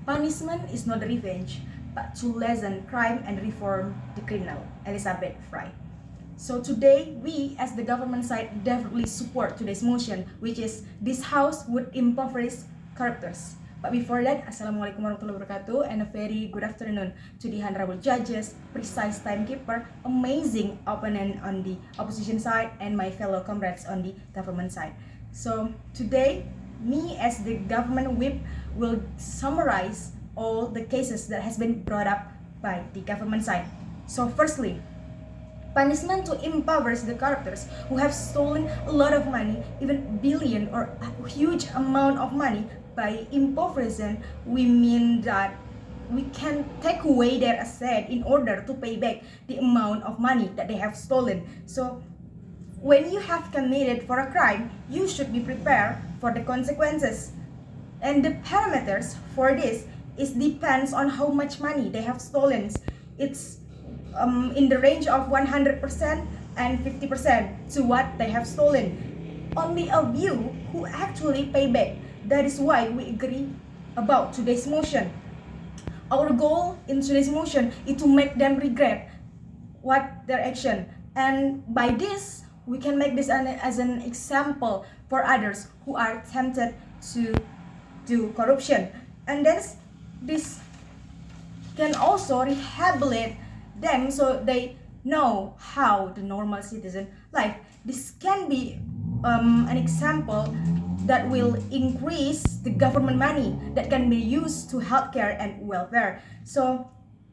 Punishment is not revenge, but to lessen crime and reform the criminal. Elizabeth Fry. So today, we as the government side definitely support today's motion, which is this house would impoverish corruptors. But before that, Assalamualaikum warahmatullahi wabarakatuh, and a very good afternoon to the honorable judges, precise timekeeper, amazing opponent on the opposition side, and my fellow comrades on the government side. So today, me as the government whip will summarize all the cases that has been brought up by the government side. So firstly, punishment to impoverish the corruptors who have stolen a lot of money, even billion or a huge amount of money. By impoverishment, we mean that we can take away their asset in order to pay back the amount of money that they have stolen. So when you have committed for a crime, you should be prepared for the consequences. And the parameters for this is depends on how much money they have stolen. It's in the range of 100% and 50% to what they have stolen. Only a few who actually pay back. That is why we agree about today's motion. Our goal in today's motion is to make them regret what their action, and by this we can make this as an example for others who are tempted to do corruption, and then this can also rehabilitate them so they know how the normal citizen life. This can be an example that will increase the government money that can be used to healthcare and welfare. So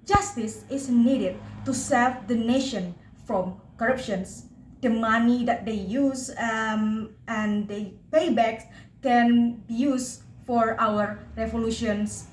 justice is needed to save the nation from corruptions. The money that they use and they pay back can be used for our revolutions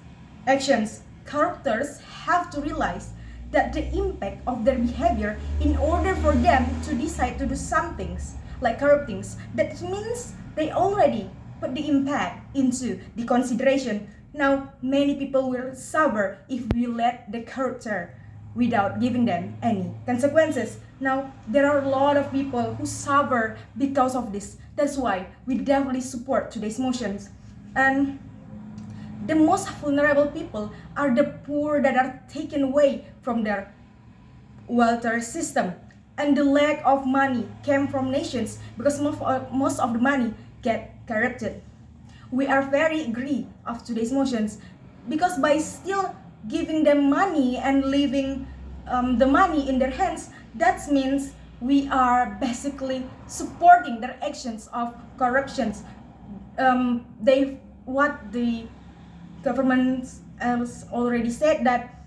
actions. Corruptors have to realize that the impact of their behavior in order for them to decide to do some things like corrupt things. That means they already put the impact into the consideration. Now many people will suffer if we let the corruptor without giving them any consequences. Now there are a lot of people who suffer because of this. That's why we definitely support today's motions. And the most vulnerable people are the poor that are taken away from their welfare system. And the lack of money came from nations because most of the money get corrupted. We are very agree of today's motions because by still giving them money and leaving the money in their hands, that means we are basically supporting their actions of corruptions. What the government has already said that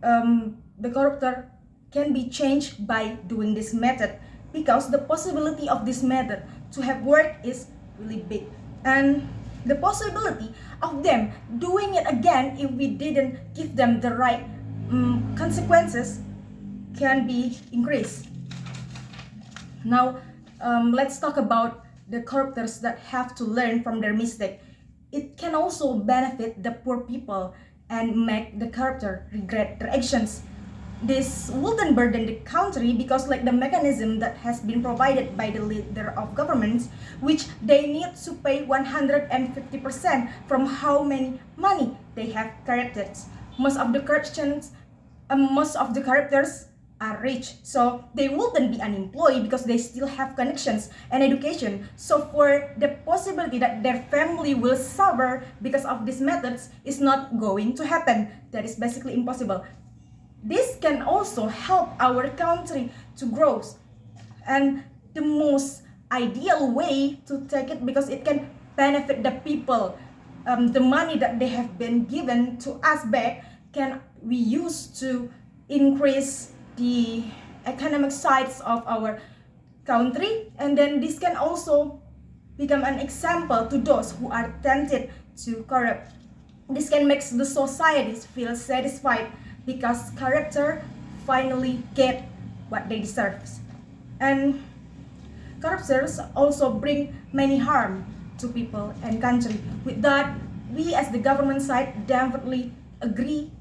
the corruptor can be changed by doing this method, because the possibility of this method to have worked is really big, and the possibility of them doing it again if we didn't give them the right consequences can be increased. Now let's talk about the corruptors that have to learn from their mistake. It can also benefit the poor people and make the corruptor regret their actions. This wouldn't burden the country because like the mechanism that has been provided by the leader of governments, which they need to pay 150% from how many money they have corrupted. Most of the corruptors are rich, so they wouldn't be unemployed because they still have connections and education. So for the possibility that their family will suffer because of these methods is not going to happen. That is basically impossible. This can also help our country to grow, and the most ideal way to take it, because it can benefit the people. The money that they have been given to us back can be used to increase the economic sides of our country, and then this can also become an example to those who are tempted to corrupt. This can make the societies feel satisfied because corruptor finally get what they deserve. And corruptors also bring many harm to people and country. With that, we as the government side definitely agree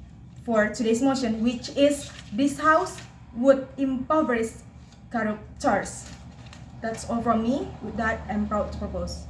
for today's motion, which is this house would impoverish corruptors. That's all from me. With that, I'm proud to propose.